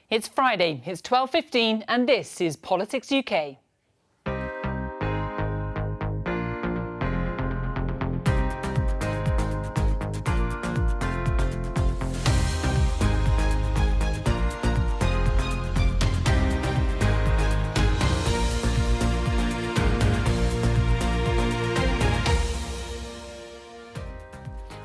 It's Friday, it's 12:15 and this is Politics UK.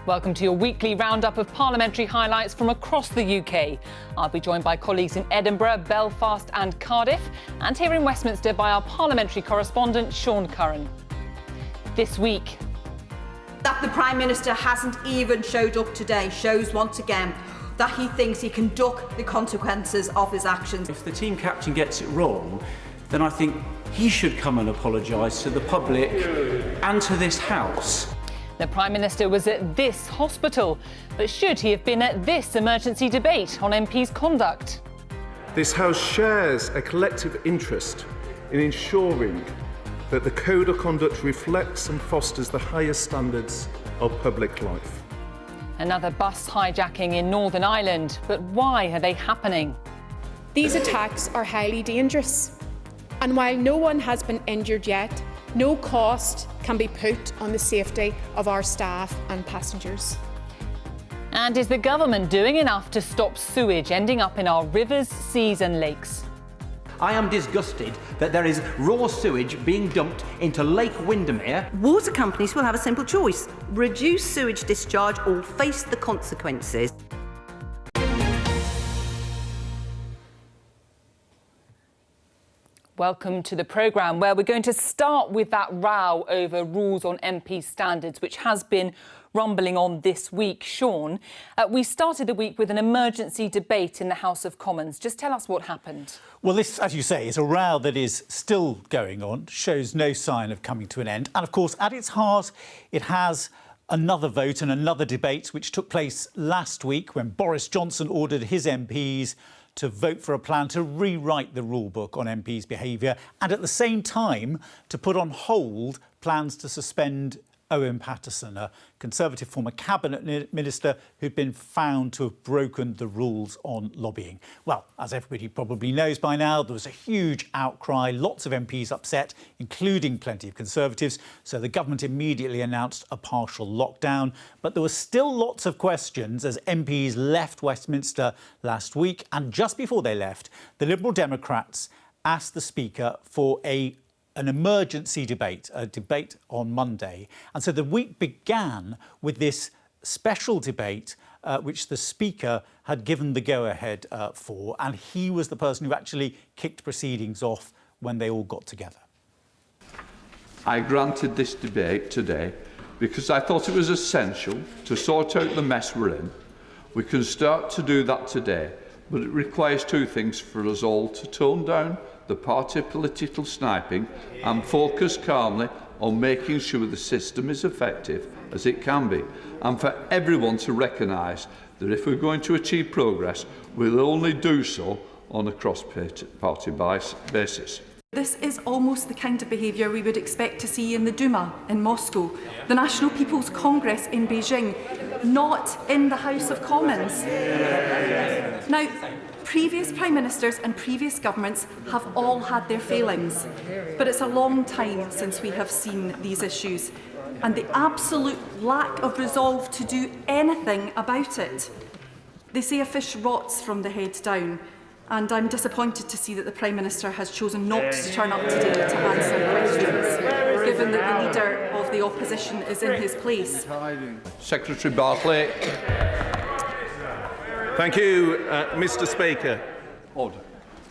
Welcome to your weekly roundup of parliamentary highlights from across the UK. I'll be joined by colleagues in Edinburgh, Belfast and Cardiff, and here in Westminster by our parliamentary correspondent Sean Curran. This week, that the Prime Minister hasn't even showed up today shows once again that he thinks he can duck the consequences of his actions. If the team captain gets it wrong, then I think he should come and apologise to the public and to this House. the Prime Minister was at this hospital, but should he have been at this emergency debate on MPs' conduct? This House shares a collective interest in ensuring that the Code of Conduct reflects and fosters the highest standards of public life. Another bus hijacking in Northern Ireland, but why are they happening? These attacks are highly dangerous, and while no one has been injured yet, no cost can be put on the safety of our staff and passengers. And is the government doing enough to stop sewage ending up in our rivers, seas and lakes? I am disgusted that there is raw sewage being dumped into Lake Windermere. Water companies will have a simple choice: reduce sewage discharge or face the consequences. Welcome to the programme, where we're going to start with that row over rules on MP standards, which has been rumbling on this week. Sean, we started the week with an emergency debate in the House of Commons. Just tell us what happened. Well, this, as you say, is a row that is still going on, shows no sign of coming to an end. And, of course, at its heart, it has another vote and another debate which took place last week when Boris Johnson ordered his MPs to vote for a plan to rewrite the rule book on MPs' behaviour and at the same time to put on hold plans to suspend Owen Paterson, a Conservative former cabinet minister who'd been found to have broken the rules on lobbying. Well, as everybody probably knows by now, there was a huge outcry, lots of MPs upset, including plenty of Conservatives, so the government immediately announced a partial lockdown. But there were still lots of questions as MPs left Westminster last week, and just before they left, the Liberal Democrats asked the Speaker for an emergency debate, a debate on Monday. And so the week began with this special debate which the Speaker had given the go-ahead for, and he was the person who actually kicked proceedings off when they all got together. I granted this debate today because I thought it was essential to sort out the mess we're in. We can start to do that today, but it requires two things for us all: to tone down the party political sniping and focus calmly on making sure the system is effective as it can be, and for everyone to recognise that if we're going to achieve progress, we'll only do so on a cross-party basis. This is almost the kind of behaviour we would expect to see in the Duma in Moscow, the National People's Congress in Beijing, not in the House of Commons. Now, previous Prime Ministers and previous governments have all had their failings, but it's a long time since we have seen these issues, and the absolute lack of resolve to do anything about it. They say a fish rots from the head down, and I'm disappointed to see that the Prime Minister has chosen not to turn up today to answer questions, given that the Leader of the Opposition is in his place. Secretary Barclay. Thank you, Mr. Speaker. Order.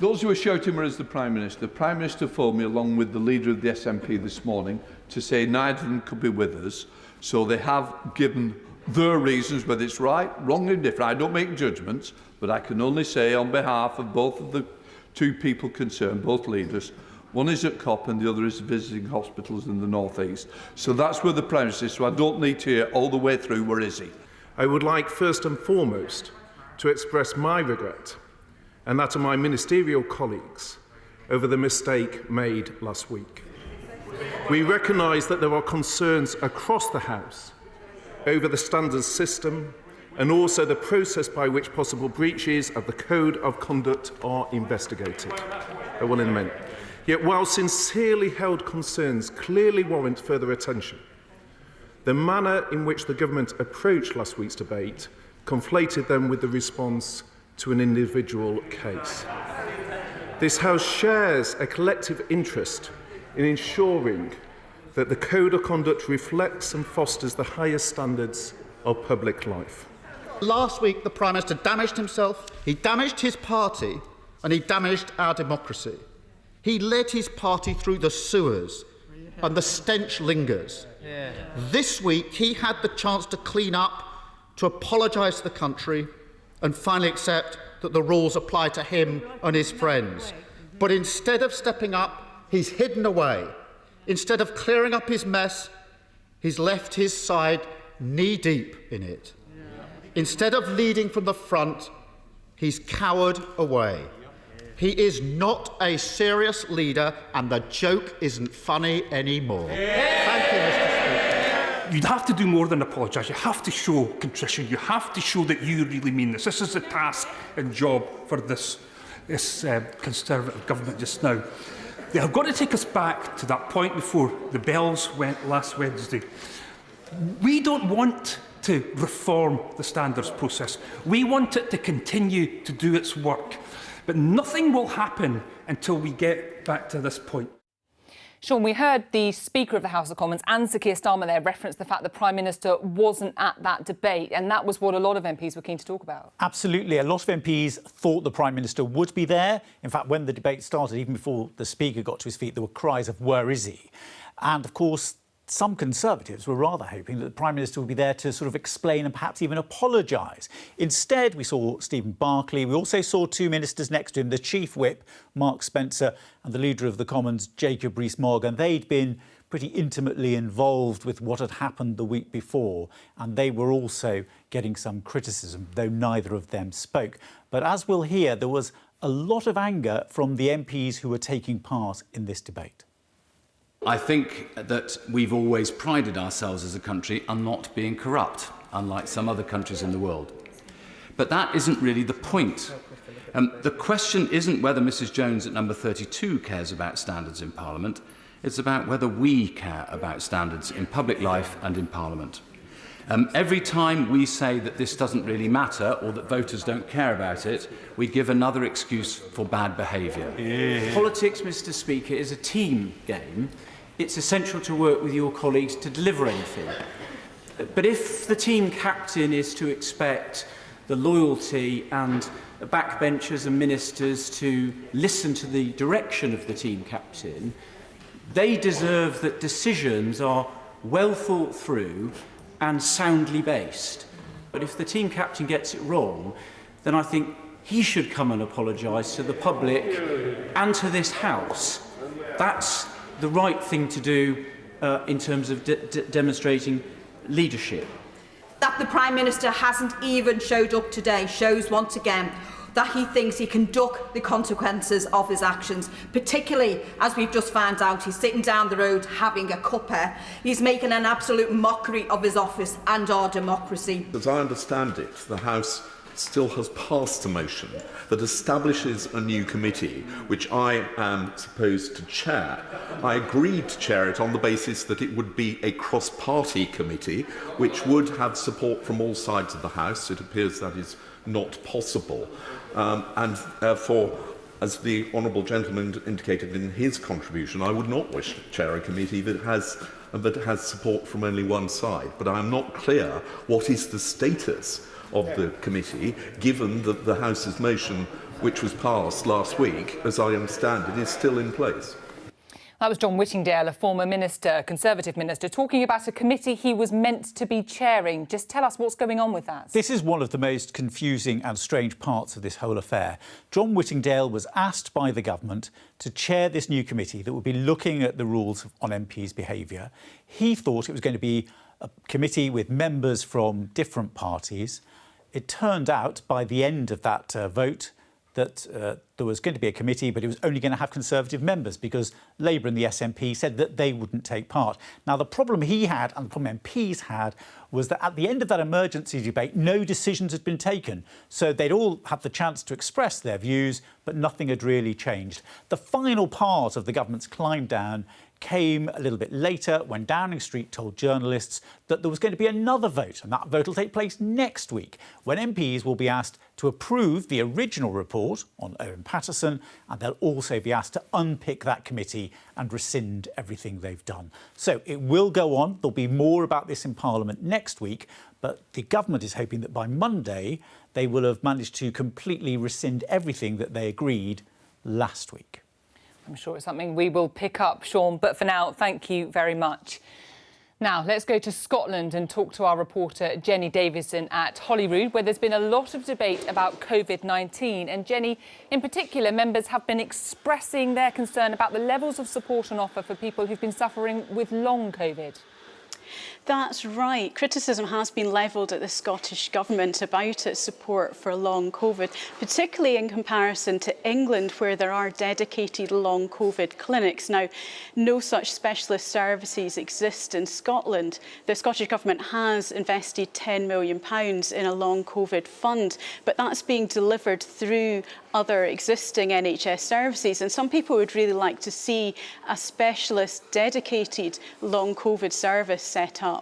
Those who were shouting were as the Prime Minister. The Prime Minister phoned me along with the Leader of the SNP this morning to say neither of them could be with us, so they have given their reasons, whether it's right, wrong or different. I don't make judgments, but I can only say on behalf of both of the two people concerned, both leaders, one is at COP and the other is visiting hospitals in the North East. So that's where the Prime Minister is, so I don't need to hear all the way through where is he. I would like first and foremost to express my regret and that of my ministerial colleagues over the mistake made last week. We recognise that there are concerns across the House over the standards system and also the process by which possible breaches of the Code of Conduct are investigated. Well, in a minute. Yet, while sincerely held concerns clearly warrant further attention, the manner in which the government approached last week's debate conflated them with the response to an individual case. This House shares a collective interest in ensuring that the Code of Conduct reflects and fosters the highest standards of public life. Last week, the Prime Minister damaged himself, he damaged his party, and he damaged our democracy. He led his party through the sewers, and the stench lingers. This week, he had the chance to clean up, to apologise to the country, and finally accept that the rules apply to him and his friends. But instead of stepping up, he's hidden away. Instead of clearing up his mess, he's left his side knee-deep in it. Instead of leading from the front, he's cowered away. He is not a serious leader, and the joke isn't funny anymore. Thank you, Mr. Speaker. You'd have to do more than apologise. You have to show contrition. You have to show that you really mean this. This is the task and job for this Conservative government just now. They have got to take us back to that point before the bells went last Wednesday. We don't want to reform the standards process. We want it to continue to do its work. But nothing will happen until we get back to this point. Sean, we heard the Speaker of the House of Commons and Sir Keir Starmer there reference the fact the Prime Minister wasn't at that debate, and that was what a lot of MPs were keen to talk about. Absolutely. A lot of MPs thought the Prime Minister would be there. In fact, when the debate started, even before the Speaker got to his feet, there were cries of, "Where is he?" And, of course, some Conservatives were rather hoping that the Prime Minister would be there to sort of explain and perhaps even apologise. Instead, we saw Stephen Barclay. We also saw two ministers next to him, the Chief Whip, Mark Spencer, and the Leader of the Commons, Jacob Rees-Mogg. And they'd been pretty intimately involved with what had happened the week before. And they were also getting some criticism, though neither of them spoke. But as we'll hear, there was a lot of anger from the MPs who were taking part in this debate. I think that we've always prided ourselves as a country on not being corrupt, unlike some other countries in the world. But that isn't really the point. The question isn't whether Mrs Jones at number 32 cares about standards in Parliament. It's about whether we care about standards in public life and in Parliament. Every time we say that this doesn't really matter or that voters don't care about it, we give another excuse for bad behaviour. Politics, Mr Speaker, is a team game. It's essential to work with your colleagues to deliver anything. But if the team captain is to expect the loyalty and the backbenchers and ministers to listen to the direction of the team captain, they deserve that decisions are well thought through and soundly based. But if the team captain gets it wrong, then I think he should come and apologise to the public and to this House. That's the right thing to do in terms of demonstrating leadership. That the Prime Minister hasn't even showed up today shows once again that he thinks he can duck the consequences of his actions, particularly as we've just found out he's sitting down the road having a cuppa. He's making an absolute mockery of his office and our democracy. As I understand it, the House still has passed a motion that establishes a new committee, which I am supposed to chair. I agreed to chair it on the basis that it would be a cross-party committee, which would have support from all sides of the House. It appears that is not possible. And therefore, as the honourable gentleman indicated in his contribution, I would not wish to chair a committee that has support from only one side. But I am not clear what is the status of the committee, given that the House's motion, which was passed last week, as I understand it, is still in place. That was John Whittingdale, a former minister, Conservative minister, talking about a committee he was meant to be chairing. Just tell us what's going on with that. This is one of the most confusing and strange parts of this whole affair. John Whittingdale was asked by the government to chair this new committee that would be looking at the rules on MPs' behaviour. He thought it was going to be a committee with members from different parties. It turned out, by the end of that vote, that there was going to be a committee, but it was only going to have Conservative members because Labour and the SNP said that they wouldn't take part. Now, the problem he had and the problem MPs had was that at the end of that emergency debate, no decisions had been taken. So they'd all had the chance to express their views, but nothing had really changed. The final part of the government's climb down came a little bit later when Downing Street told journalists that there was going to be another vote, and that vote will take place next week, when MPs will be asked to approve the original report on Owen Paterson, and they'll also be asked to unpick that committee and rescind everything they've done. So it will go on. There'll be more about this in Parliament next week, but the government is hoping that by Monday they will have managed to completely rescind everything that they agreed last week. I'm sure it's something we will pick up, Sean, but for now, thank you very much. Now, let's go to Scotland and talk to our reporter Jenny Davison at Holyrood, where there's been a lot of debate about COVID-19. And Jenny, in particular, members have been expressing their concern about the levels of support on offer for people who've been suffering with long COVID. That's right. Criticism has been levelled at the Scottish Government about its support for long COVID, particularly in comparison to England, where there are dedicated long COVID clinics. Now, no such specialist services exist in Scotland. The Scottish Government has invested £10 million in a long COVID fund, but that's being delivered through other existing NHS services. And some people would really like to see a specialist dedicated long COVID service set up.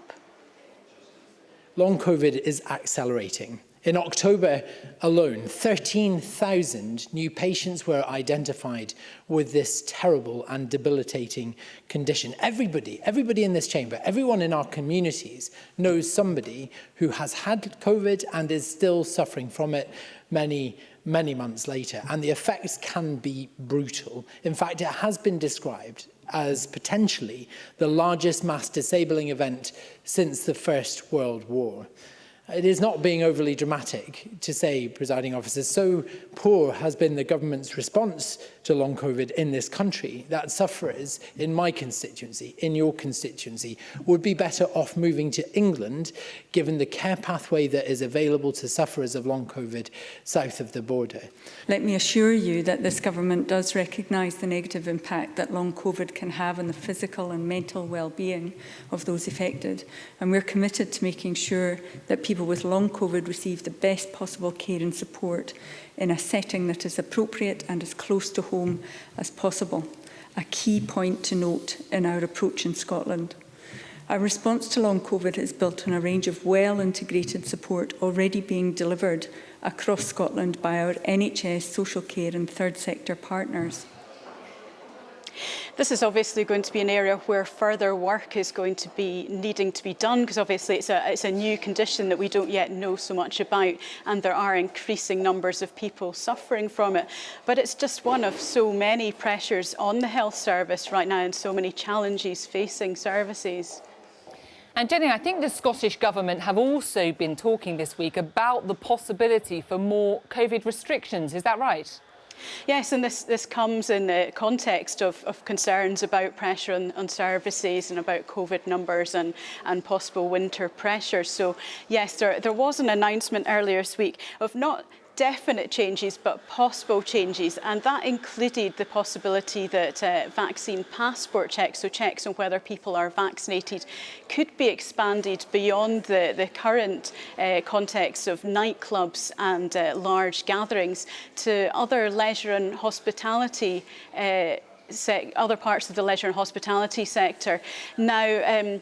Long COVID is accelerating. In October alone, 13,000 new patients were identified with this terrible and debilitating condition. Everybody in this chamber, everyone in our communities knows somebody who has had COVID and is still suffering from it many months later. And the effects can be brutal. In fact, it has been described as potentially the largest mass disabling event since the First World War. It is not being overly dramatic to say, presiding officer, so poor has been the government's response to long COVID in this country that sufferers in my constituency, in your constituency, would be better off moving to England, given the care pathway that is available to sufferers of long COVID south of the border. Let me assure you that this government does recognise the negative impact that long COVID can have on the physical and mental well-being of those affected, and we're committed to making sure that people with long COVID receive the best possible care and support in a setting that is appropriate and as close to home as possible. A key point to note in our approach in Scotland. Our response to long COVID is built on a range of well-integrated support already being delivered across Scotland by our NHS, social care and third sector partners. This is obviously going to be an area where further work is going to be needing to be done, because obviously it's a new condition that we don't yet know so much about, and there are increasing numbers of people suffering from it. But it's just one of so many pressures on the health service right now and so many challenges facing services. And Jenny, I think the Scottish Government have also been talking this week about the possibility for more COVID restrictions. Is that right? Yes, and this comes in the context of concerns about pressure on services and about COVID numbers and possible winter pressures. So yes, there was an announcement earlier this week of not definite changes but possible changes, and that included the possibility that vaccine passport checks, so checks on whether people are vaccinated, could be expanded beyond the current context of nightclubs and large gatherings to other leisure and hospitality other parts of the leisure and hospitality sector. Now,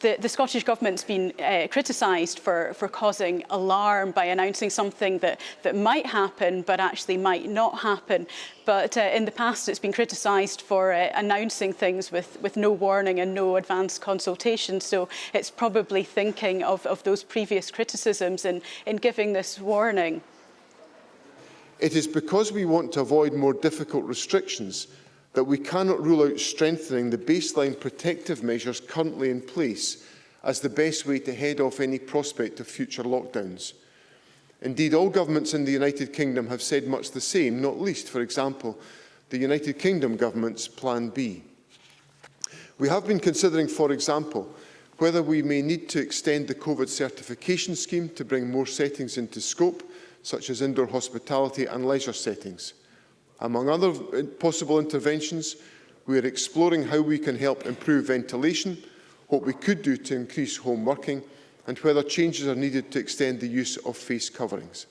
the Scottish Government's been criticised for causing alarm by announcing something that might happen but actually might not happen. But in the past it's been criticised for announcing things with no warning and no advance consultation. So it's probably thinking of those previous criticisms in giving this warning. It is because we want to avoid more difficult restrictions that we cannot rule out strengthening the baseline protective measures currently in place as the best way to head off any prospect of future lockdowns. Indeed, all governments in the United Kingdom have said much the same, not least, for example, the United Kingdom Government's Plan B. We have been considering, for example, whether we may need to extend the COVID certification scheme to bring more settings into scope such as indoor hospitality and leisure settings. Among other possible interventions, we are exploring how we can help improve ventilation, what we could do to increase home working, and whether changes are needed to extend the use of face coverings.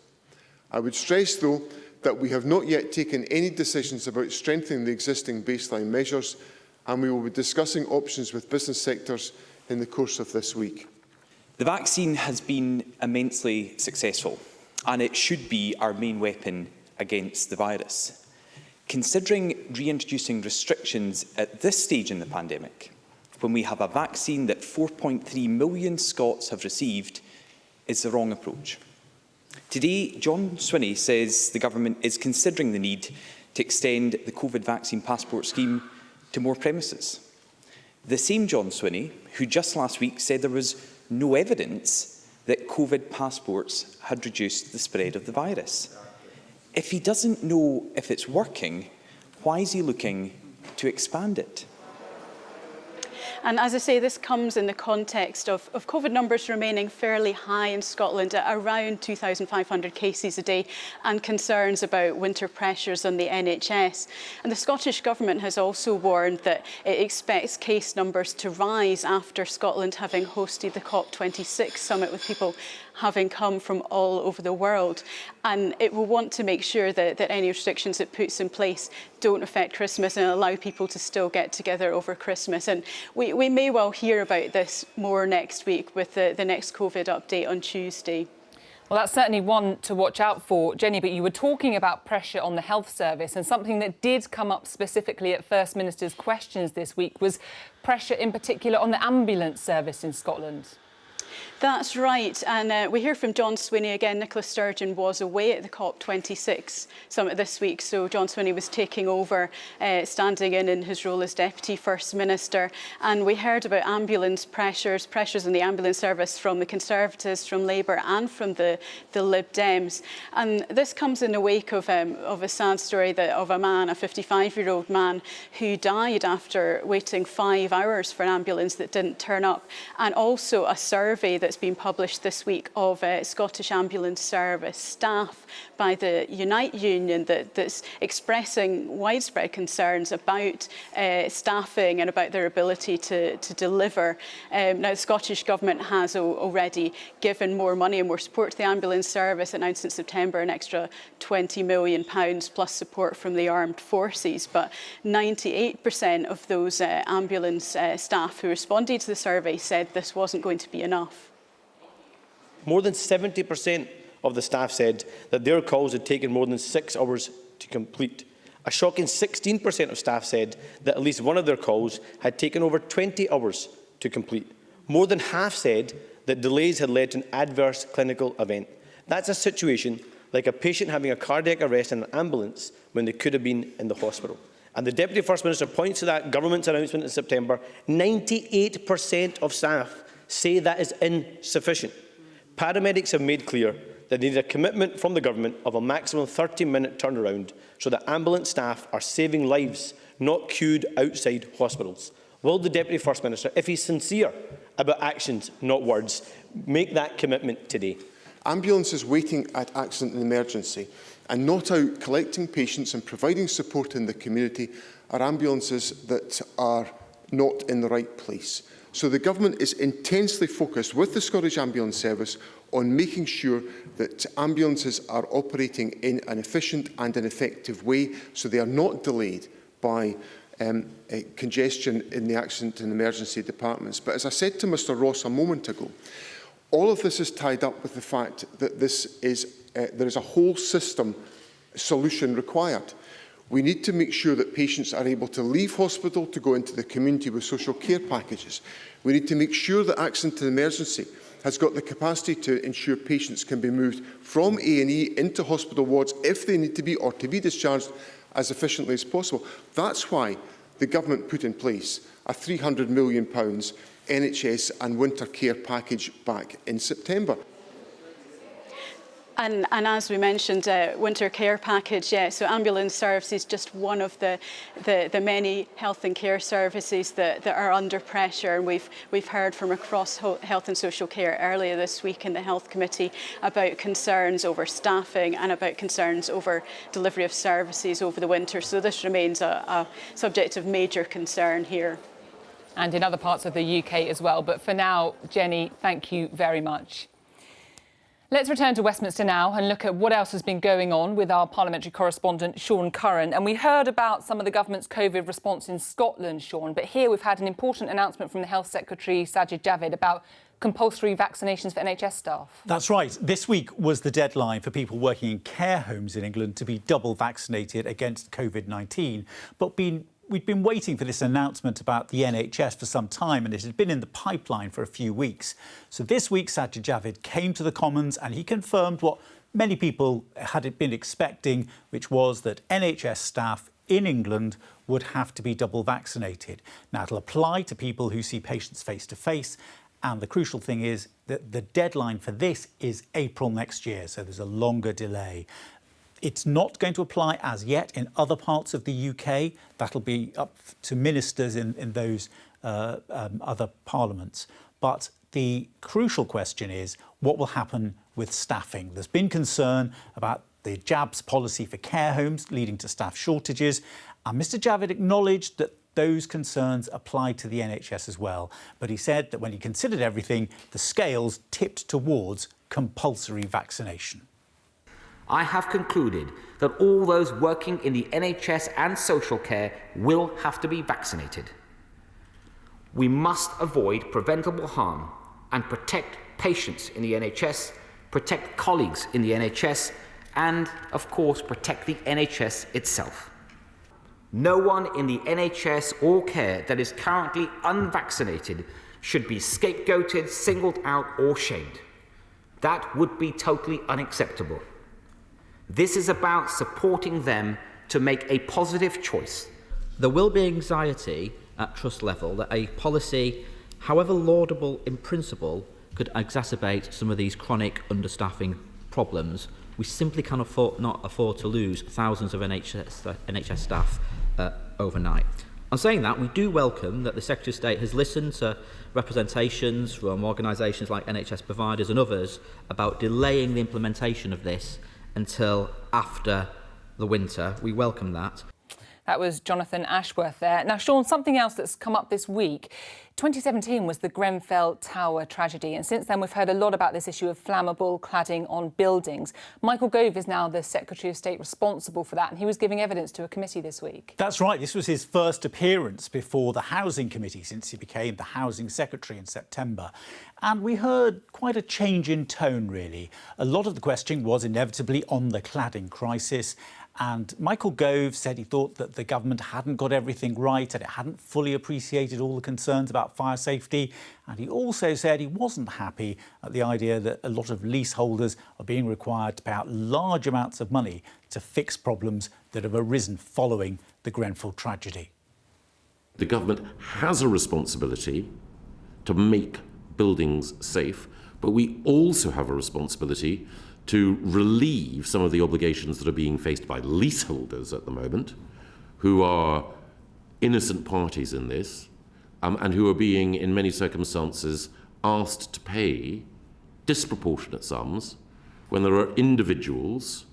I would stress, though, that we have not yet taken any decisions about strengthening the existing baseline measures, and we will be discussing options with business sectors in the course of this week. The vaccine has been immensely successful, and it should be our main weapon against the virus. Considering reintroducing restrictions at this stage in the pandemic, when we have a vaccine that 4.3 million Scots have received, is the wrong approach. Today, John Swinney says the government is considering the need to extend the COVID vaccine passport scheme to more premises. The same John Swinney, who just last week said there was no evidence that COVID passports had reduced the spread of the virus. If he doesn't know if it's working, why is he looking to expand it? And as I say, this comes in the context of COVID numbers remaining fairly high in Scotland at around 2,500 cases a day and concerns about winter pressures on the NHS. And the Scottish Government has also warned that it expects case numbers to rise after Scotland having hosted the COP26 summit with people having come from all over the world. And it will want to make sure that any restrictions it puts in place don't affect Christmas and allow people to still get together over Christmas. And we may well hear about this more next week with the next COVID update on Tuesday. Well, that's certainly one to watch out for, Jenny, but you were talking about pressure on the health service, and something that did come up specifically at First Minister's questions this week was pressure in particular on the ambulance service in Scotland. That's right, and we hear from John Swinney again. Nicola Sturgeon was away at the COP26 summit this week, so John Swinney was taking over, standing in his role as Deputy First Minister. And we heard about ambulance pressures in the ambulance service from the Conservatives, from Labour and from the Lib Dems. And this comes in the wake of a sad story of a man, a 55-year-old man, who died after waiting 5 hours for an ambulance that didn't turn up, and also a survey that's been published this week of Scottish Ambulance Service staff by the Unite Union that's expressing widespread concerns about staffing and about their ability to deliver. Now, the Scottish Government has already given more money and more support to the ambulance service, announced in September an extra £20 million plus support from the armed forces, but 98% of those ambulance staff who responded to the survey said this wasn't going to be enough. More than 70% of the staff said that their calls had taken more than 6 hours to complete. A shocking 16% of staff said that at least one of their calls had taken over 20 hours to complete. More than half said that delays had led to an adverse clinical event. That's a situation like a patient having a cardiac arrest in an ambulance when they could have been in the hospital. And the Deputy First Minister points to that government's announcement in September. 98% of staff say that is insufficient. Paramedics have made clear that they need a commitment from the government of a maximum 30-minute turnaround so that ambulance staff are saving lives, not queued outside hospitals. Will the Deputy First Minister, if he's sincere about actions, not words, make that commitment today? Ambulances waiting at accident and emergency and not out collecting patients and providing support in the community are ambulances that are not in the right place. So the Government is intensely focused with the Scottish Ambulance Service on making sure that ambulances are operating in an efficient and an effective way, so they are not delayed by congestion in the accident and emergency departments. But as I said to Mr Ross a moment ago, all of this is tied up with the fact that there is a whole system solution required. We need to make sure that patients are able to leave hospital to go into the community with social care packages. We need to make sure that accident and emergency has got the capacity to ensure patients can be moved from A&E into hospital wards if they need to be, or to be discharged as efficiently as possible. That's why the Government put in place a £300 million NHS and winter care package back in September. And as we mentioned, winter care package, yeah, so ambulance service is just one of the many health and care services that are under pressure. And we've heard from across health and social care earlier this week in the Health Committee about concerns over staffing and about concerns over delivery of services over the winter. So this remains a subject of major concern here. And in other parts of the UK as well. But for now, Jenny, thank you very much. Let's return to Westminster now and look at what else has been going on with our parliamentary correspondent, Sean Curran. And we heard about some of the government's COVID response in Scotland, Sean, but here we've had an important announcement from the Health Secretary, Sajid Javid, about compulsory vaccinations for NHS staff. That's right. This week was the deadline for people working in care homes in England to be double vaccinated against COVID-19, but we'd been waiting for this announcement about the NHS for some time, and it had been in the pipeline for a few weeks. So this week, Sajid Javid came to the Commons and he confirmed what many people had been expecting, which was that NHS staff in England would have to be double vaccinated. Now, it'll apply to people who see patients face to face. And the crucial thing is that the deadline for this is April next year. So there's a longer delay. It's not going to apply as yet in other parts of the UK. That'll be up to ministers in those other parliaments. But the crucial question is what will happen with staffing. There's been concern about the jabs policy for care homes leading to staff shortages. And Mr Javid acknowledged that those concerns apply to the NHS as well. But he said that when he considered everything, the scales tipped towards compulsory vaccination. I have concluded that all those working in the NHS and social care will have to be vaccinated. We must avoid preventable harm and protect patients in the NHS, protect colleagues in the NHS, and, of course, protect the NHS itself. No one in the NHS or care that is currently unvaccinated should be scapegoated, singled out, or shamed. That would be totally unacceptable. This is about supporting them to make a positive choice. There will be anxiety at trust level that a policy, however laudable in principle, could exacerbate some of these chronic understaffing problems. We simply cannot afford to lose thousands of NHS staff overnight. On saying that, we do welcome that the Secretary of State has listened to representations from organisations like NHS providers and others about delaying the implementation of this until after the winter. We welcome that. That was Jonathan Ashworth there. Now, Sean, something else that's come up this week. 2017 was the Grenfell Tower tragedy, and since then we've heard a lot about this issue of flammable cladding on buildings. Michael Gove is now the Secretary of State responsible for that, and he was giving evidence to a committee this week. That's right. This was his first appearance before the Housing Committee since he became the Housing Secretary in September. And we heard quite a change in tone, really. A lot of the questioning was inevitably on the cladding crisis. And Michael Gove said he thought that the government hadn't got everything right and it hadn't fully appreciated all the concerns about fire safety. And he also said he wasn't happy at the idea that a lot of leaseholders are being required to pay out large amounts of money to fix problems that have arisen following the Grenfell tragedy. The government has a responsibility to make buildings safe, but we also have a responsibility to relieve some of the obligations that are being faced by leaseholders at the moment, who are innocent parties in this, and who are being, in many circumstances, asked to pay disproportionate sums when there are individuals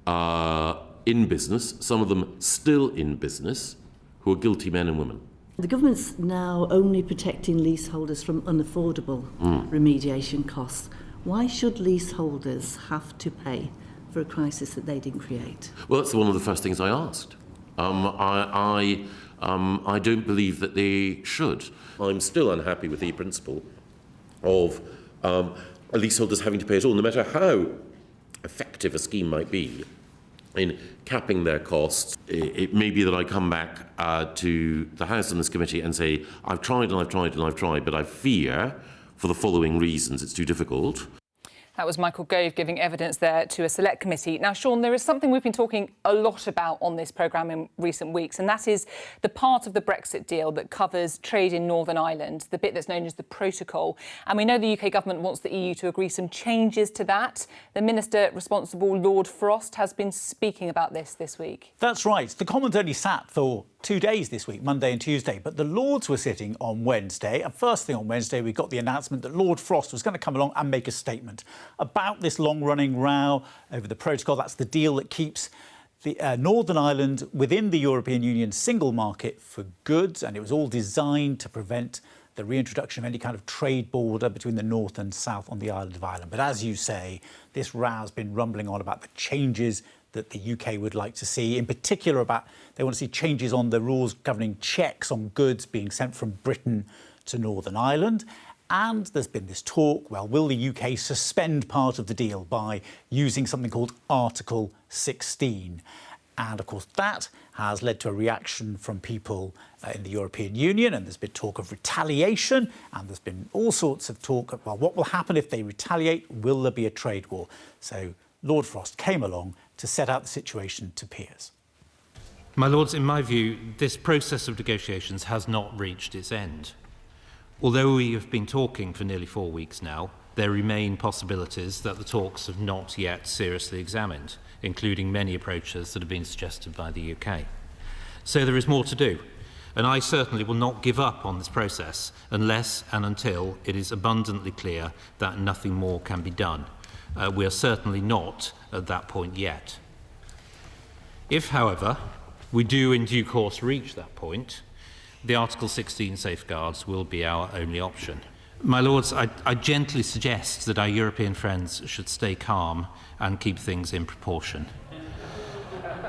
in business, some of them still in business, who are guilty men and women. The government's now only protecting leaseholders from unaffordable remediation costs. Why should leaseholders have to pay for a crisis that they didn't create? Well, that's one of the first things I asked. I don't believe that they should. I'm still unhappy with the principle of leaseholders having to pay at all, no matter how effective a scheme might be in capping their costs. It may be that I come back to the House and this committee and say, I've tried and I've tried and I've tried, but I fear, for the following reasons, it's too difficult. That was Michael Gove giving evidence there to a select committee. Now, Sean, there is something we've been talking a lot about on this programme in recent weeks, and that is the part of the Brexit deal that covers trade in Northern Ireland, the bit that's known as the protocol. And we know the UK government wants the EU to agree some changes to that. The minister responsible, Lord Frost, has been speaking about this week. That's right. The Commons only sat for 2 days this week, Monday and Tuesday, but the Lords were sitting on Wednesday. And first thing on Wednesday, we got the announcement that Lord Frost was going to come along and make a statement about this long-running row over the protocol. That's the deal that keeps the Northern Ireland within the European Union single market for goods, and it was all designed to prevent the reintroduction of any kind of trade border between the north and south on the island of Ireland. But as you say, this row's been rumbling on about the changes that the UK would like to see, in particular about they want to see changes on the rules governing checks on goods being sent from Britain to Northern Ireland. And there's been this talk, well, will the UK suspend part of the deal by using something called Article 16? And, of course, that has led to a reaction from people in the European Union, and there's been talk of retaliation, and there's been all sorts of talk of, well, what will happen if they retaliate? Will there be a trade war? So Lord Frost came along to set out the situation to peers. My Lords, in my view, this process of negotiations has not reached its end. Although we have been talking for nearly 4 weeks now, there remain possibilities that the talks have not yet seriously examined, including many approaches that have been suggested by the UK. So there is more to do, and I certainly will not give up on this process unless and until it is abundantly clear that nothing more can be done. We are certainly not at that point yet. If, however, we do in due course reach that point, the Article 16 safeguards will be our only option. My Lords, I gently suggest that our European friends should stay calm and keep things in proportion.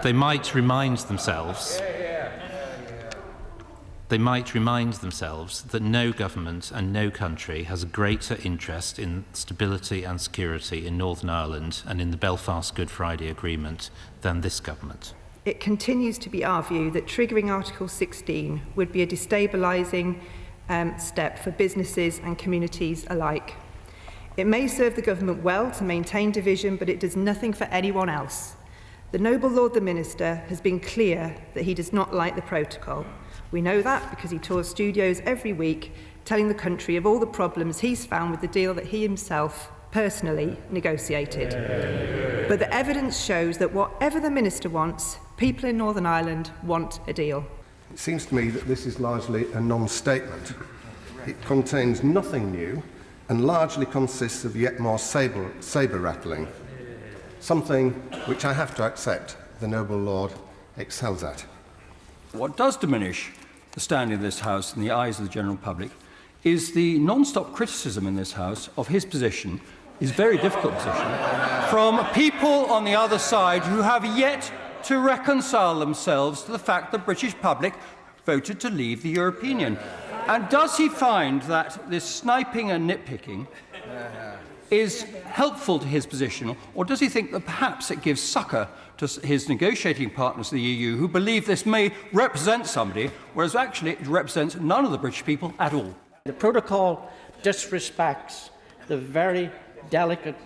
They might remind themselves that no government and no country has a greater interest in stability and security in Northern Ireland and in the Belfast Good Friday Agreement than this government. It continues to be our view that triggering Article 16 would be a destabilising step for businesses and communities alike. It may serve the government well to maintain division, but it does nothing for anyone else. The noble Lord the Minister has been clear that he does not like the protocol. We know that because he tours studios every week, telling the country of all the problems he's found with the deal that he himself personally negotiated. But the evidence shows that whatever the Minister wants, people in Northern Ireland want a deal. It seems to me that this is largely a non-statement. It contains nothing new and largely consists of yet more sabre-rattling, something which I have to accept the noble Lord excels at. What does diminish the standing of this House in the eyes of the general public is the non-stop criticism in this House of his position, his very difficult position, from people on the other side who have yet to reconcile themselves to the fact the British public voted to leave the European Union. And does he find that this sniping and nitpicking is helpful to his position, or does he think that perhaps it gives succour to his negotiating partners in the EU who believe this may represent somebody, whereas actually it represents none of the British people at all? The protocol disrespects the very delicate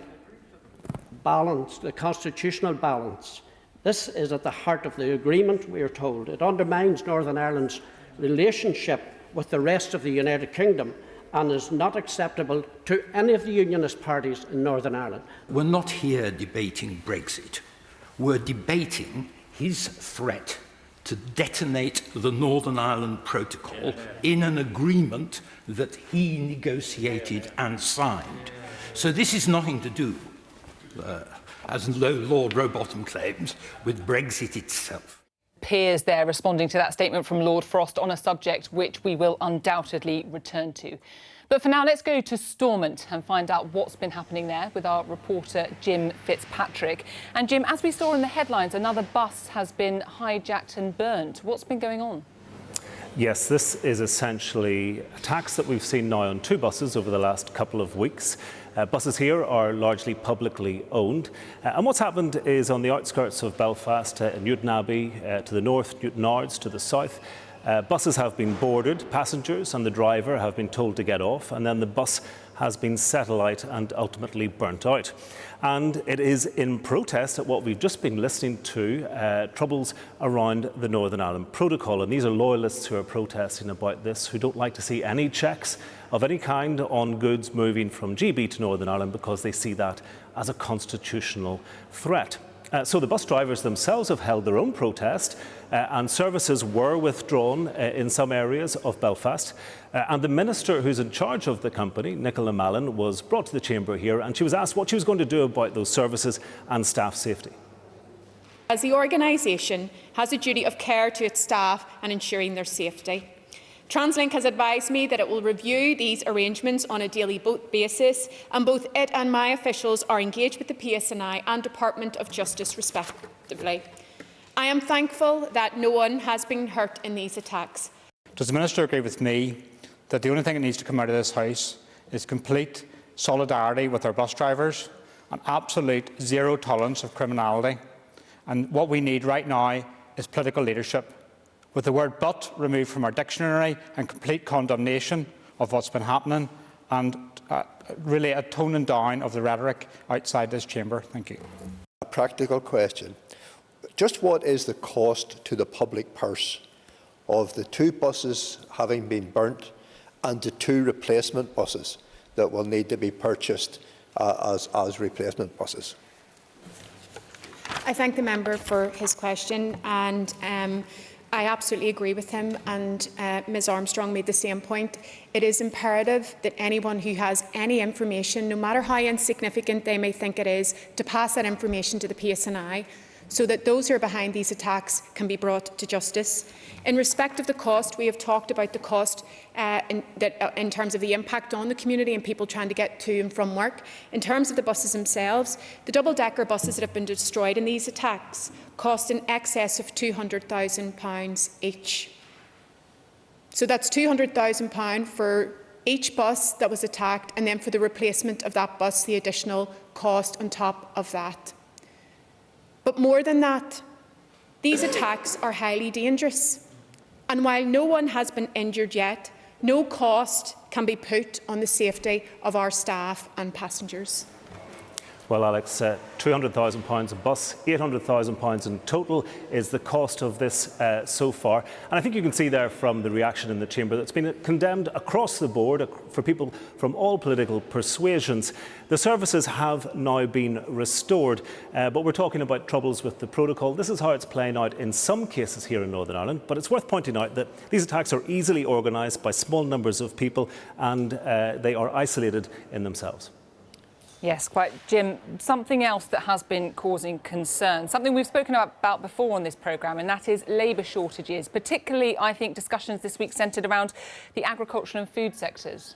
balance, the constitutional balance. This is at the heart of the agreement, we are told. It undermines Northern Ireland's relationship with the rest of the United Kingdom and is not acceptable to any of the unionist parties in Northern Ireland. We're not here debating Brexit. We're debating his threat to detonate the Northern Ireland Protocol in an agreement that he negotiated and signed. So this is nothing to do, as Lord Rowbottom claims, with Brexit itself. Peers there responding to that statement from Lord Frost on a subject which we will undoubtedly return to. But for now, let's go to Stormont and find out what's been happening there with our reporter Jim Fitzpatrick. And Jim, as we saw in the headlines, another bus has been hijacked and burnt. What's been going on? Yes, this is essentially attacks that we've seen now on 2 buses over the last couple of weeks. Buses here are largely publicly owned. And what's happened is on the outskirts of Belfast, Newton Abbey to the north, Newton Ards to the south, Buses have been boarded, passengers and the driver have been told to get off, and then the bus has been set alight and ultimately burnt out. And it is in protest at what we've just been listening to, troubles around the Northern Ireland Protocol. And these are loyalists who are protesting about this, who don't like to see any checks of any kind on goods moving from GB to Northern Ireland because they see that as a constitutional threat. So the bus drivers themselves have held their own protest and services were withdrawn in some areas of Belfast. And the minister who's in charge of the company, Nicola Mallon, was brought to the chamber here and she was asked what she was going to do about those services and staff safety. As the organisation has a duty of care to its staff and ensuring their safety. TransLink has advised me that it will review these arrangements on a daily basis, and both it and my officials are engaged with the PSNI and Department of Justice respectively. I am thankful that no one has been hurt in these attacks. Does the Minister agree with me that the only thing that needs to come out of this House is complete solidarity with our bus drivers and absolute zero tolerance of criminality? And what we need right now is political leadership, with the word "but" removed from our dictionary and complete condemnation of what's been happening, and really a toning down of the rhetoric outside this chamber. Thank you. A practical question. Just what is the cost to the public purse of the 2 buses having been burnt and the 2 replacement buses that will need to be purchased as replacement buses? I thank the member for his question, and I absolutely agree with him, and Ms Armstrong made the same point. It is imperative that anyone who has any information, no matter how insignificant they may think it is, to pass that information to the PSNI, so that those who are behind these attacks can be brought to justice. In respect of the cost, we have talked about the cost in terms of the impact on the community and people trying to get to and from work. In terms of the buses themselves, the double-decker buses that have been destroyed in these attacks cost in excess of £200,000 each. So that's £200,000 for each bus that was attacked, and then for the replacement of that bus, the additional cost on top of that. But more than that, these attacks are highly dangerous. And while no one has been injured yet, no cost can be put on the safety of our staff and passengers. Well, Alex, £200,000 a bus, £800,000 in total is the cost of this so far. And I think you can see there from the reaction in the chamber that's been condemned across the board for people from all political persuasions. The services have now been restored, but we're talking about troubles with the protocol. This is how it's playing out in some cases here in Northern Ireland, but it's worth pointing out that these attacks are easily organised by small numbers of people, and they are isolated in themselves. Yes, quite. Jim, something else that has been causing concern, something we've spoken about before on this programme, and that is labour shortages, particularly, I think, discussions this week centred around the agriculture and food sectors.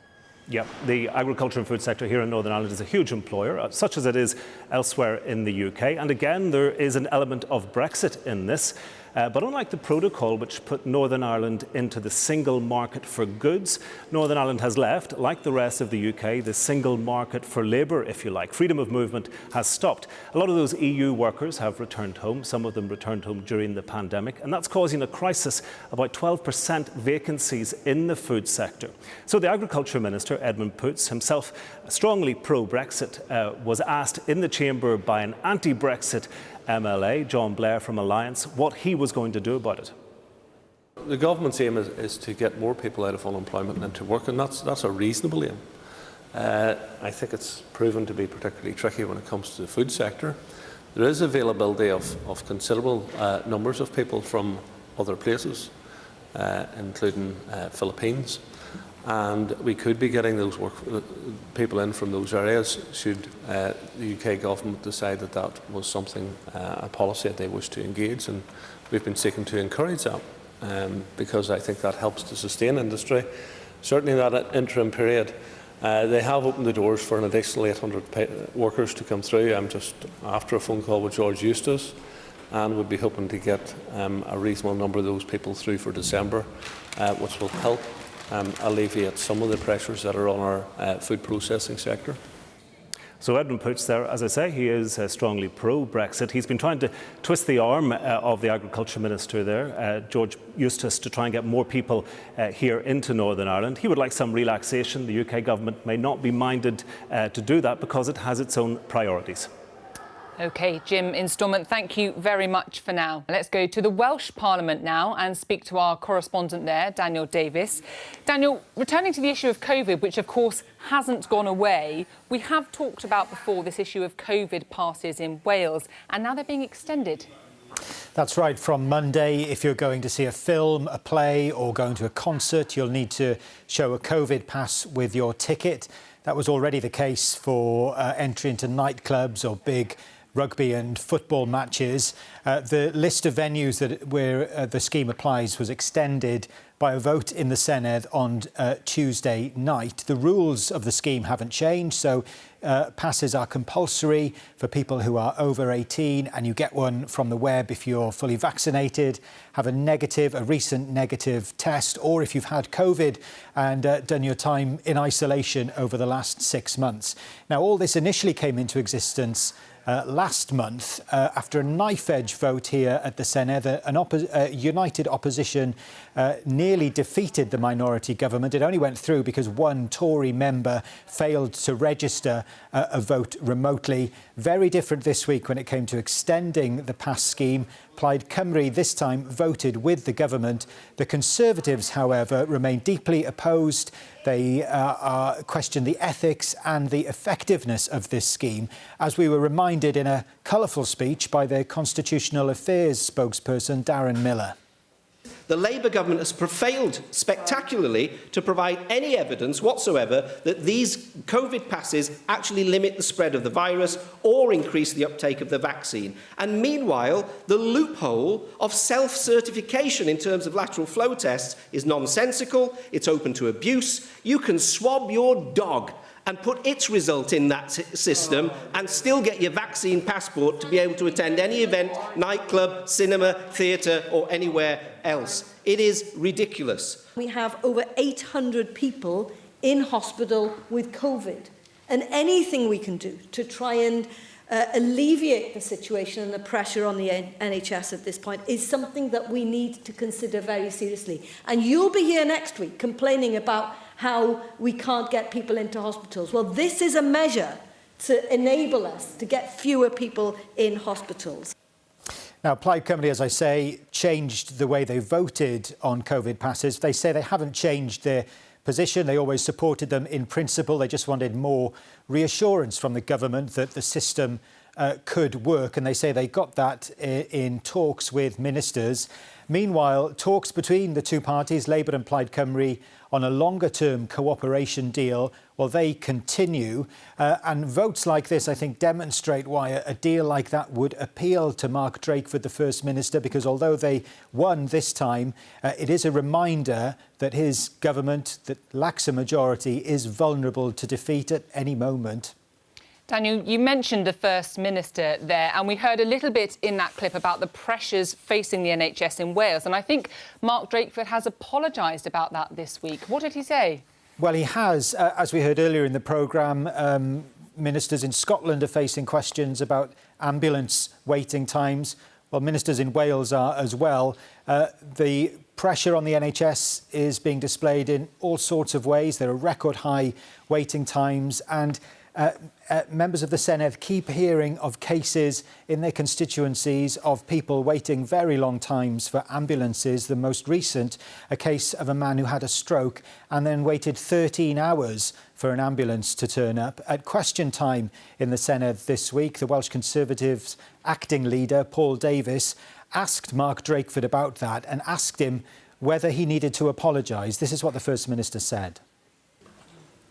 Yeah, the agriculture and food sector here in Northern Ireland is a huge employer, such as it is elsewhere in the UK. And again, there is an element of Brexit in this. But unlike the protocol, which put Northern Ireland into the single market for goods, Northern Ireland has left, like the rest of the UK, the single market for labour, if you like. Freedom of movement has stopped. A lot of those EU workers have returned home. Some of them returned home during the pandemic, and that's causing a crisis, about 12% vacancies in the food sector. So the Agriculture Minister, Edmund Poots, himself strongly pro-Brexit, was asked in the chamber by an anti-Brexit MLA, John Blair from Alliance, what he was going to do about it. The government's aim is to get more people out of unemployment and into work, and that's a reasonable aim. I think it's proven to be particularly tricky when it comes to the food sector. There is availability of considerable numbers of people from other places, including Philippines, and we could be getting those people in from those areas should the UK government decide that that was something, a policy that they wish to engage, and we've been seeking to encourage that because I think that helps to sustain industry. Certainly in that interim period, they have opened the doors for an additional 800 workers to come through. I'm just after a phone call with George Eustace, and would be hoping to get a reasonable number of those people through for December, which will help alleviate some of the pressures that are on our food processing sector. So Edmund Poots there, as I say, he is strongly pro-Brexit. He's been trying to twist the arm of the Agriculture Minister there, George Eustace, to try and get more people here into Northern Ireland. He would like some relaxation. The UK government may not be minded to do that because it has its own priorities. OK, Jim Instalment, thank you very much for now. Let's go to the Welsh Parliament now and speak to our correspondent there, Daniel Davis. Daniel, returning to the issue of COVID, which of course hasn't gone away, we have talked about before this issue of COVID passes in Wales, and now they're being extended. That's right. From Monday, if you're going to see a film, a play or going to a concert, you'll need to show a COVID pass with your ticket. That was already the case for entry into nightclubs or big rugby and football matches. The list of venues where the scheme applies was extended by a vote in the SENEDD on Tuesday night. The rules of the scheme haven't changed, so passes are compulsory for people who are over 18, and you get one from the web if you're fully vaccinated, have a recent negative test, or if you've had COVID and done your time in isolation over the last 6 months. Now, all this initially came into existence last month after a knife-edge vote here at the SENEDD. An united opposition nearly defeated the minority government. It only went through because one Tory member failed to register a vote remotely. Very different this week when it came to extending the pass scheme. Plaid Cymru this time voted with the government. The Conservatives, however, remain deeply opposed. They question the ethics and the effectiveness of this scheme, as we were reminded in a colourful speech by their Constitutional Affairs spokesperson, Darren Miller. The Labour government has failed spectacularly to provide any evidence whatsoever that these COVID passes actually limit the spread of the virus or increase the uptake of the vaccine. And meanwhile, the loophole of self-certification in terms of lateral flow tests is nonsensical, it's open to abuse. You can swab your dog and put its result in that system and still get your vaccine passport to be able to attend any event, nightclub, cinema, theatre or anywhere else. It is ridiculous. We have over 800 people in hospital with COVID, and anything we can do to try and alleviate the situation and the pressure on the NHS at this point is something that we need to consider very seriously. And you'll be here next week complaining about how we can't get people into hospitals. Well, this is a measure to enable us to get fewer people in hospitals. Now, Plaid Cymru, as I say, changed the way they voted on COVID passes. They say they haven't changed their position. They always supported them in principle. They just wanted more reassurance from the government that the system could work. And they say they got that in talks with ministers. Meanwhile, talks between the two parties, Labour and Plaid Cymru, on a longer-term cooperation deal, well, they continue. And votes like this, I think, demonstrate why a deal like that would appeal to Mark Drakeford, the First Minister, because although they won this time, it is a reminder that his government, that lacks a majority, is vulnerable to defeat at any moment. Daniel, you mentioned the First Minister there, and we heard a little bit in that clip about the pressures facing the NHS in Wales. And I think Mark Drakeford has apologised about that this week. What did he say? Well, he has. As we heard earlier in the programme, ministers in Scotland are facing questions about ambulance waiting times. Well, ministers in Wales are as well. The pressure on the NHS is being displayed in all sorts of ways. There are record high waiting times, and members of the SENEDD keep hearing of cases in their constituencies of people waiting very long times for ambulances. The most recent, a case of a man who had a stroke and then waited 13 hours for an ambulance to turn up. At question time in the SENEDD this week, the Welsh Conservatives' acting leader, Paul Davies, asked Mark Drakeford about that and asked him whether he needed to apologise. This is what the First Minister said.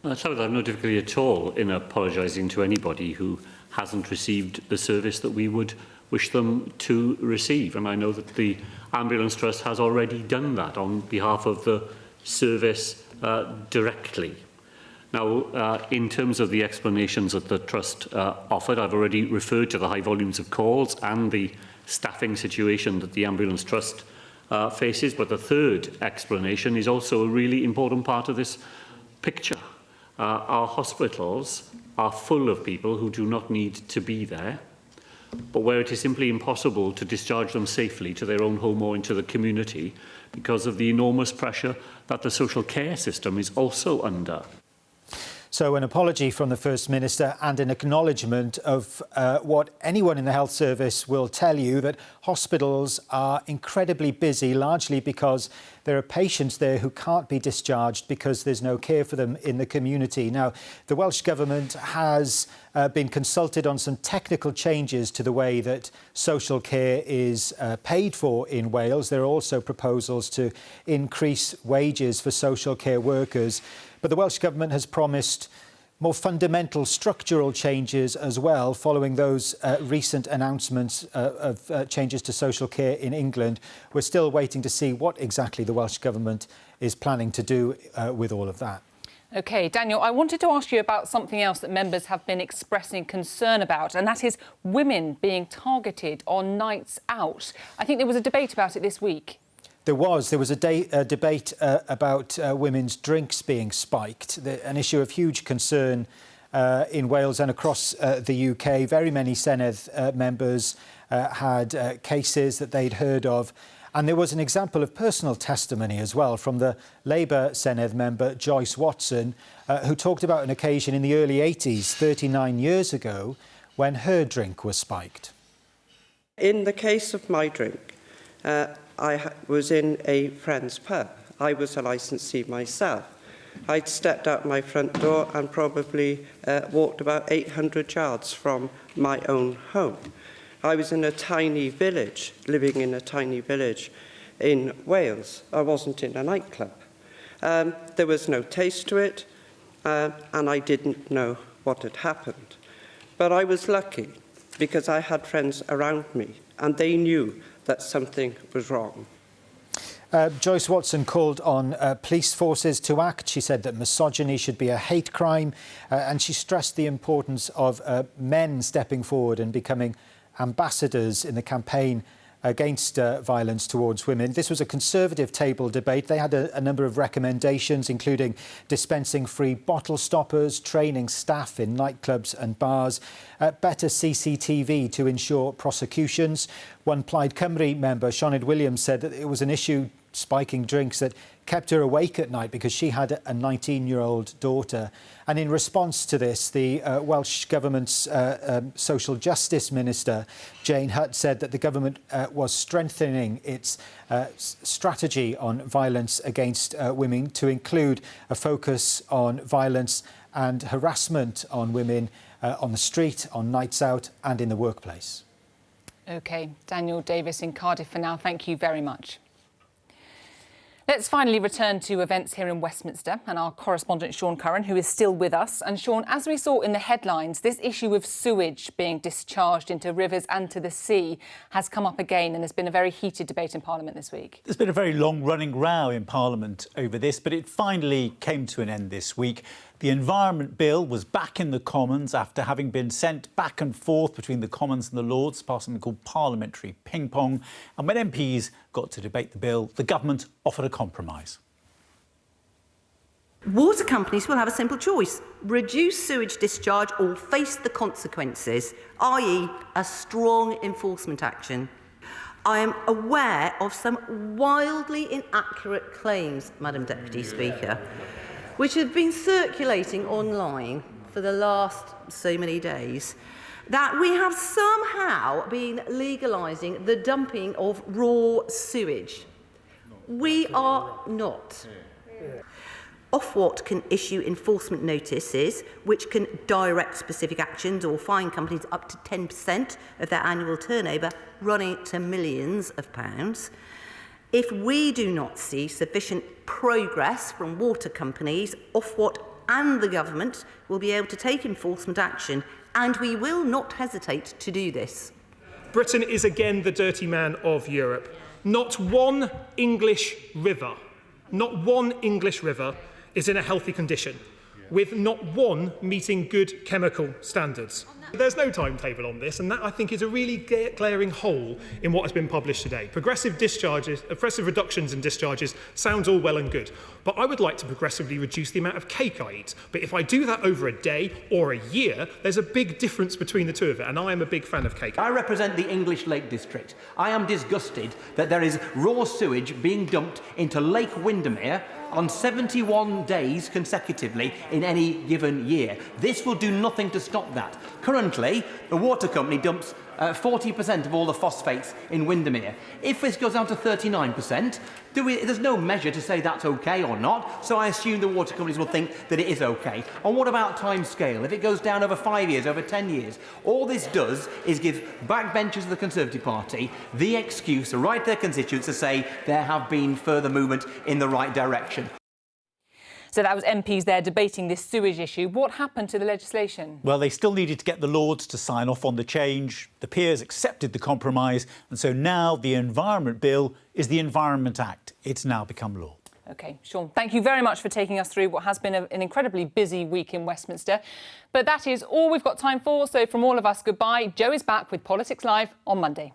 I tell you, I have no difficulty at all in apologising to anybody who hasn't received the service that we would wish them to receive. And I know that the Ambulance Trust has already done that on behalf of the service directly. Now, in terms of the explanations that the Trust offered, I've already referred to the high volumes of calls and the staffing situation that the Ambulance Trust faces. But the third explanation is also a really important part of this picture. Our hospitals are full of people who do not need to be there, but where it is simply impossible to discharge them safely to their own home or into the community because of the enormous pressure that the social care system is also under. So an apology from the First Minister and an acknowledgement of what anyone in the health service will tell you, that hospitals are incredibly busy, largely because there are patients there who can't be discharged because there's no care for them in the community. Now, the Welsh Government has been consulted on some technical changes to the way that social care is paid for in Wales. There are also proposals to increase wages for social care workers. But the Welsh Government has promised more fundamental structural changes as well, following those recent announcements of changes to social care in England. We're still waiting to see what exactly the Welsh Government is planning to do with all of that. OK, Daniel, I wanted to ask you about something else that members have been expressing concern about, and that is women being targeted on nights out. I think there was a debate about it this week. There was a debate about women's drinks being spiked, an issue of huge concern in Wales and across the UK. Very many SENEDD members had cases that they'd heard of. And there was an example of personal testimony as well from the Labour SENEDD member, Joyce Watson, who talked about an occasion in the early 80s, 39 years ago, when her drink was spiked. In the case of my drink, I was in a friend's pub. I was a licensee myself. I'd stepped out my front door and probably walked about 800 yards from my own home. I was in a tiny village, living in a tiny village in Wales. I wasn't in a nightclub. There was no taste to it, and I didn't know what had happened. But I was lucky because I had friends around me, and they knew that something was wrong. Joyce Watson called on police forces to act. She said that misogyny should be a hate crime, and she stressed the importance of men stepping forward and becoming ambassadors in the campaign against violence towards women. This was a Conservative table debate. They had a number of recommendations, including dispensing free bottle stoppers, training staff in nightclubs and bars, better CCTV to ensure prosecutions. One Plaid Cymru member, Sioned Williams, said that it was an issue, spiking drinks, that kept her awake at night because she had a 19-year-old daughter. And in response to this, the Welsh Government's Social Justice Minister, Jane Hutt, said that the government was strengthening its strategy on violence against women to include a focus on violence and harassment on women on the street, on nights out and in the workplace. OK, Daniel Davis in Cardiff for now. Thank you very much. Let's finally return to events here in Westminster and our correspondent Sean Curran, who is still with us. And Sean, as we saw in the headlines, this issue of sewage being discharged into rivers and to the sea has come up again, and there's been a very heated debate in Parliament this week. There's been a very long-running row in Parliament over this, but it finally came to an end this week. The Environment Bill was back in the Commons after having been sent back and forth between the Commons and the Lords, past something called parliamentary ping-pong. And when MPs got to debate the bill, the government offered a compromise. Water companies will have a simple choice: reduce sewage discharge or face the consequences, i.e. a strong enforcement action. I am aware of some wildly inaccurate claims, Madam Deputy Speaker, which have been circulating online for the last so many days, that we have somehow been legalising the dumping of raw sewage. We are not. Ofwat can issue enforcement notices which can direct specific actions or fine companies up to 10% of their annual turnover, running to millions of pounds. If we do not see sufficient progress from water companies, Ofwat and the government will be able to take enforcement action, and we will not hesitate to do this. Britain is again the dirty man of Europe. Not one English river is in a healthy condition, with not one meeting good chemical standards. There's no timetable on this, and that, I think, is a really glaring hole in what has been published today. Progressive reductions in discharges sounds all well and good, but I would like to progressively reduce the amount of cake I eat. But if I do that over a day or a year, there's a big difference between the two of it, and I am a big fan of cake. I represent the English Lake District. I am disgusted that there is raw sewage being dumped into Lake Windermere on 71 days consecutively in any given year. This will do nothing to stop that. Currently, the water company dumps 40% of all the phosphates in Windermere. If this goes down to 39%, there's no measure to say that's OK or not, so I assume the water companies will think that it is OK. And what about time scale? If it goes down over 5 years, over 10 years? All this does is give backbenchers of the Conservative Party the excuse to write their constituents to say there have been further movement in the right direction. So that was MPs there debating this sewage issue. What happened to the legislation? Well, they still needed to get the Lords to sign off on the change. The peers accepted the compromise, and so now the Environment Bill is the Environment Act. It's now become law. OK, Sean, thank you very much for taking us through what has been an incredibly busy week in Westminster. But that is all we've got time for, so from all of us, goodbye. Jo is back with Politics Live on Monday.